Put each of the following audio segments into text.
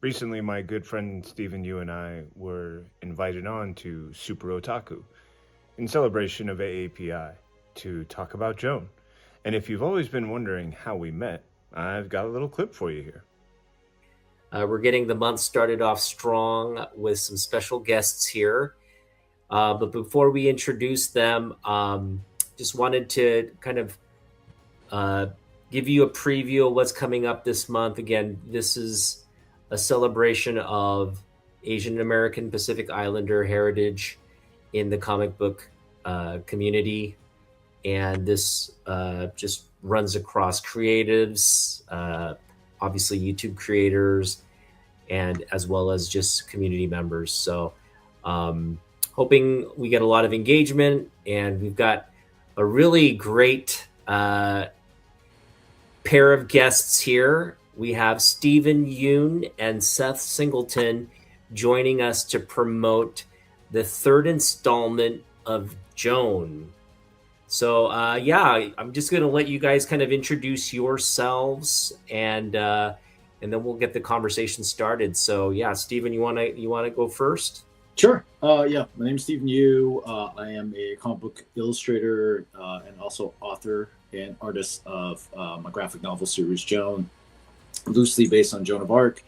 Recently, my good friend Stephen, you and I were invited on to Super Otaku in celebration of AAPI to talk about JOAN. And if you've always been wondering how we met, I've got a little clip for you here. We're getting the month started off strong with some special guests here. But before we introduce them, just wanted to kind of uh, give you a preview of what's coming up this month. Again, this is a celebration of Asian American Pacific Islander heritage in the comic book community. And this just runs across creatives, obviously YouTube creators, and as well as just community members. So, hoping we get a lot of engagement, and we've got a really great pair of guests here. We have Stephen Yoon and Seth Singleton joining us to promote the third installment of JOAN. So, yeah, I'm just going to let you guys kind of introduce yourselves, and then we'll get the conversation started. So, yeah, Stephen, you want to go first? Sure. Yeah, my name is Stephen Yu. I am a comic book illustrator and also author and artist of my graphic novel series, Joan, loosely based on Joan of Arc.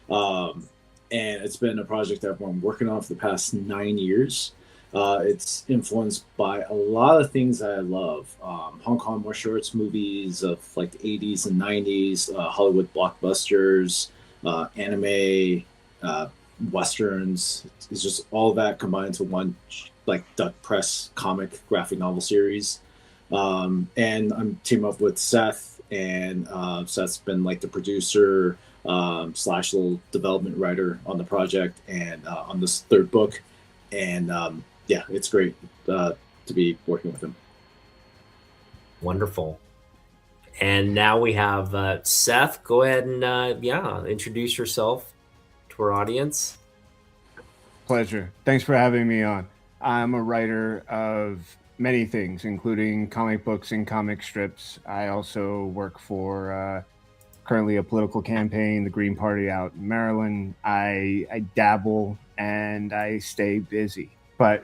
And it's been a project that I've been working on for the past 9 years. It's influenced by a lot of things that I love. Hong Kong martial arts movies of like the 80s and 90s, Hollywood blockbusters, anime, westerns. It's just all that combined into one like Duck Press comic graphic novel series. And I'm teaming up with Seth, and Seth's been like the producer slash little development writer on the project and on this third book. And yeah, it's great to be working with him. Wonderful. And now we have Seth. Go ahead and introduce yourself to our audience. Pleasure. Thanks for having me on. I'm a writer of many things, including comic books and comic strips. I also work for currently a political campaign, the Green Party out in Maryland. I dabble and I stay busy. But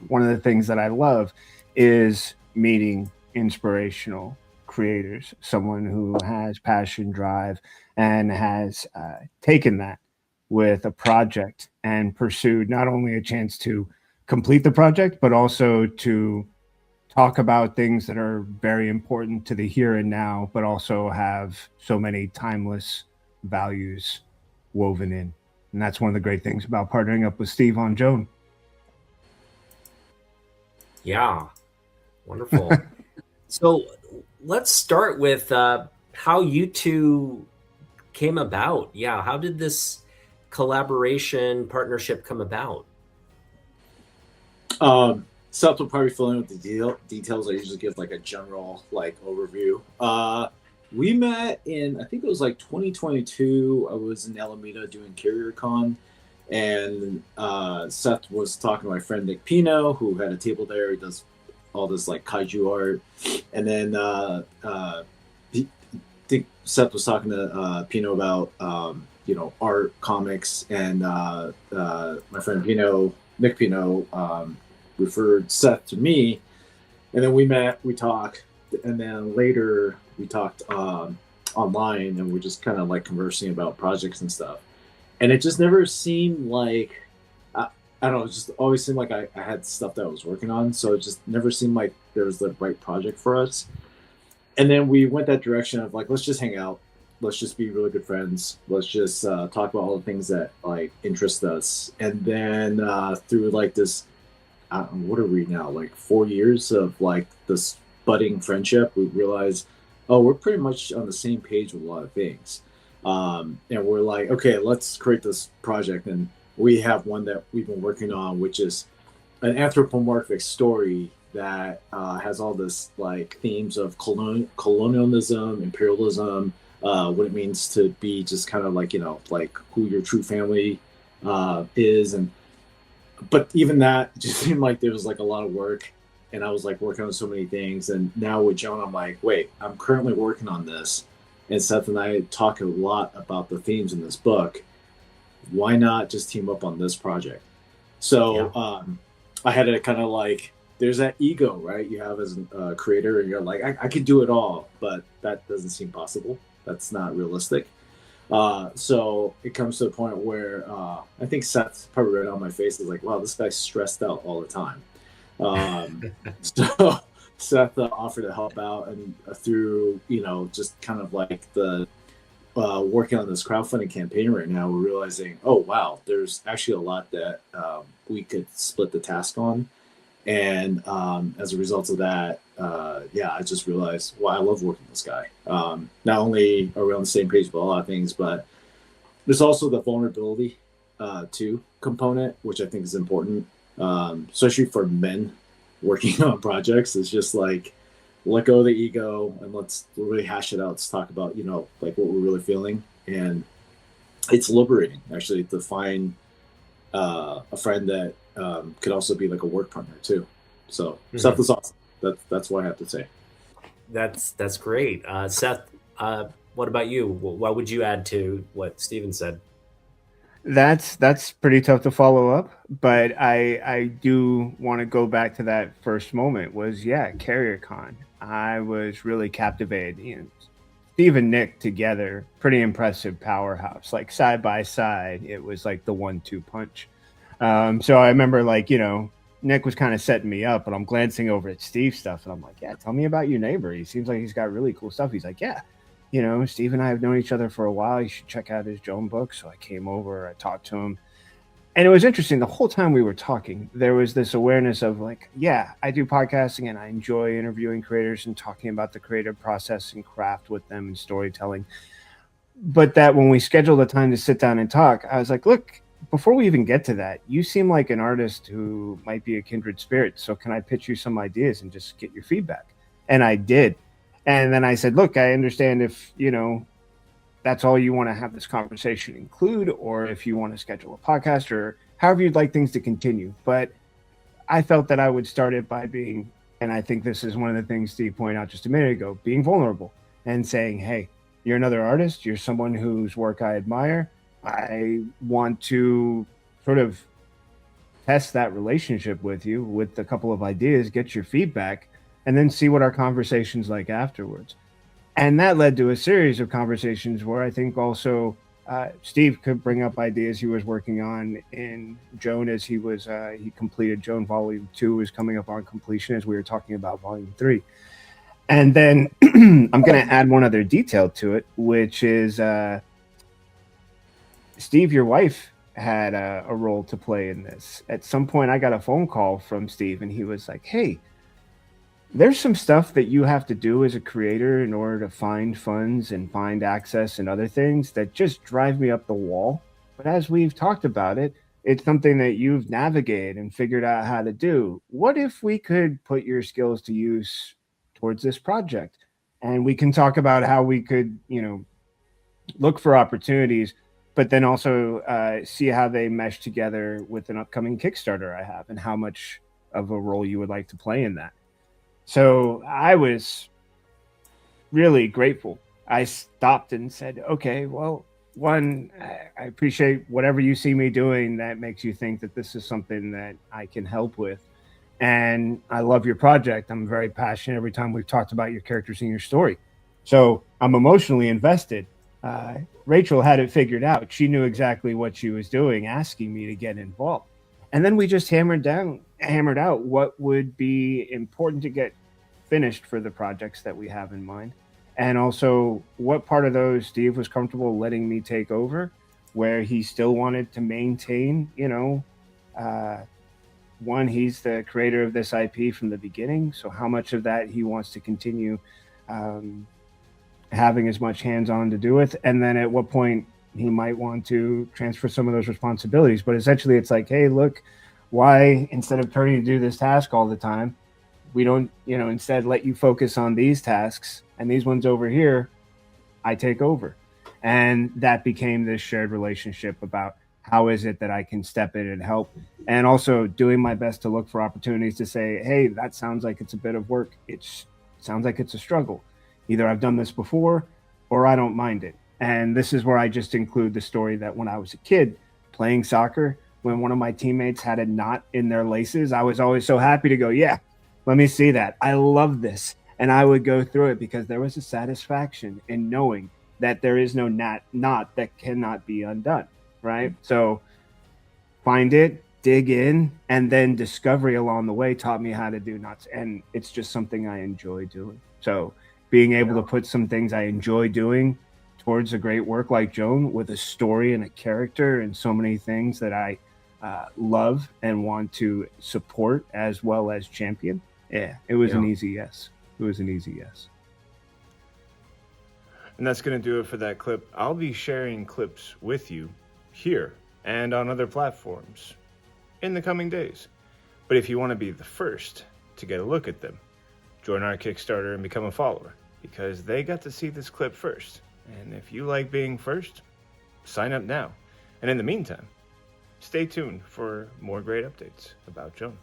one of the things that I love is meeting inspirational creators, someone who has passion, drive, and has taken that with a project and pursued not only a chance to complete the project, but also to talk about things that are very important to the here and now, but also have so many timeless values woven in. And that's one of the great things about partnering up with Steve on JOAN. Yeah, wonderful. So let's start with how you two came about. Yeah, how did this collaboration partnership come about? Seth will probably fill in with the details. I usually give like a general like overview. We met in I think it was like 2022. I was in Alameda doing CarrierCon, and Seth was talking to my friend Nick Pino, who had a table there. He does all this like kaiju art, and then I think Seth was talking to Pino about art, comics, and my friend Nick Pino, referred Seth to me, and then we met, we talked, and then later we talked online, and we're just kind of like conversing about projects and stuff. And it just never seemed like I don't know, it just always seemed like I had stuff that I was working on, so it just never seemed like there was the right project for us. And then we went that direction of like, let's just hang out, let's just be really good friends, let's just talk about all the things that like interest us. And then through like this, what are we now, like 4 years of like this budding friendship, we realized, oh, we're pretty much on the same page with a lot of things. And we're like, okay, let's create this project. And we have one that we've been working on, which is an anthropomorphic story that has all this like themes of colonialism, imperialism, what it means to be just kind of like, like who your true family is. And but even that just seemed like there was like a lot of work, and I was like working on so many things. And now with Joan, I'm like, wait, I'm currently working on this, and Seth and I talk a lot about the themes in this book. why not just team up on this project? So I had to kind of like, there's that ego, right? You have as a creator, and you're like, I could do it all, but that doesn't seem possible. That's not realistic. So it comes to a point where I think Seth's probably right on my face is like, wow, this guy's stressed out all the time. So Seth offered to help out, and through, you know, just kind of like the working on this crowdfunding campaign right now, we're realizing, oh wow, there's actually a lot that we could split the task on. And as a result of that, I just realized, wow, I love working with this guy. Not only are we on the same page about a lot of things, but there's also the vulnerability too component, which I think is important, especially for men working on projects. It's just like, let go of the ego and let's really hash it out. Let's talk about, you know, like what we're really feeling. And it's liberating actually to find a friend that could also be like a work partner too. So Seth is awesome. That's what I have to say. That's great. Seth, what about you? What would you add to what Steven said? That's pretty tough to follow up, but I do want to go back to that first moment. Was CarrierCon. I was really captivated. You know, Steve and Nick together, pretty impressive powerhouse. Like side by side, it was like the 1-2 punch. So I remember, like, you know, Nick was kind of setting me up, but I'm glancing over at Steve's stuff, and I'm like, yeah, tell me about your neighbor. He seems like he's got really cool stuff. He's like, yeah, you know, Steve and I have known each other for a while. You should check out his JOAN book. So I came over, I talked to him. And it was interesting. The whole time we were talking, there was this awareness of like, yeah, I do podcasting and I enjoy interviewing creators and talking about the creative process and craft with them and storytelling. But that when we scheduled a time to sit down and talk, I was like, look, before we even get to that, you seem like an artist who might be a kindred spirit. So can I pitch you some ideas and just get your feedback? And I did. And then I said, look, I understand if, you know, that's all you want to have this conversation include, or if you want to schedule a podcast or however you'd like things to continue. But I felt that I would start it by being, and I think this is one of the things Steve pointed out just a minute ago, being vulnerable and saying, hey, you're another artist. You're someone whose work I admire. I want to sort of test that relationship with you with a couple of ideas, get your feedback, and then see what our conversation's like afterwards. And that led to a series of conversations where I think also Steve could bring up ideas he was working on in JOAN as he completed JOAN Volume 2 was coming up on completion as we were talking about Volume 3. And then I'm going to add one other detail to it, which is Steve, your wife had a role to play in this. At some point, I got a phone call from Steve, and he was like, hey, there's some stuff that you have to do as a creator in order to find funds and find access and other things that just drive me up the wall. But as we've talked about it, it's something that you've navigated and figured out how to do. What if we could put your skills to use towards this project? And we can talk about how we could, you know, look for opportunities, but then also see how they mesh together with an upcoming Kickstarter I have and how much of a role you would like to play in that. So I was really grateful. I stopped and said, okay, well, one, I appreciate whatever you see me doing that makes you think that this is something that I can help with. And I love your project. I'm very passionate every time we've talked about your characters and your story. So I'm emotionally invested. Rachel had it figured out. She knew exactly what she was doing, asking me to get involved. And then we just hammered out what would be important to get finished for the projects that we have in mind. And also what part of those Steve was comfortable letting me take over, where he still wanted to maintain, you know, one, he's the creator of this IP from the beginning. So how much of that he wants to continue having as much hands-on to do with. And then at what point he might want to transfer some of those responsibilities. But essentially it's like, hey, look, why instead of turning to do this task all the time, we don't, you know, instead let you focus on these tasks, and these ones over here, I take over. And that became this shared relationship about how is it that I can step in and help, and also doing my best to look for opportunities to say, hey, that sounds like it's a bit of work. It sounds like it's a struggle. Either I've done this before or I don't mind it. And this is where I just include the story that when I was a kid, playing soccer, when one of my teammates had a knot in their laces, I was always so happy to go, yeah, let me see that. I love this. And I would go through it because there was a satisfaction in knowing that there is no knot that cannot be undone, right? So find it, dig in, and then discovery along the way taught me how to do knots. And it's just something I enjoy doing. So being able to put some things I enjoy doing towards a great work like JOAN with a story and a character and so many things that I love and want to support as well as champion. Yeah, it was an easy yes. It was an easy yes. And that's going to do it for that clip. I'll be sharing clips with you here and on other platforms in the coming days. But if you want to be the first to get a look at them, join our Kickstarter and become a follower, because they got to see this clip first. And if you like being first, sign up now. And in the meantime, stay tuned for more great updates about JOAN.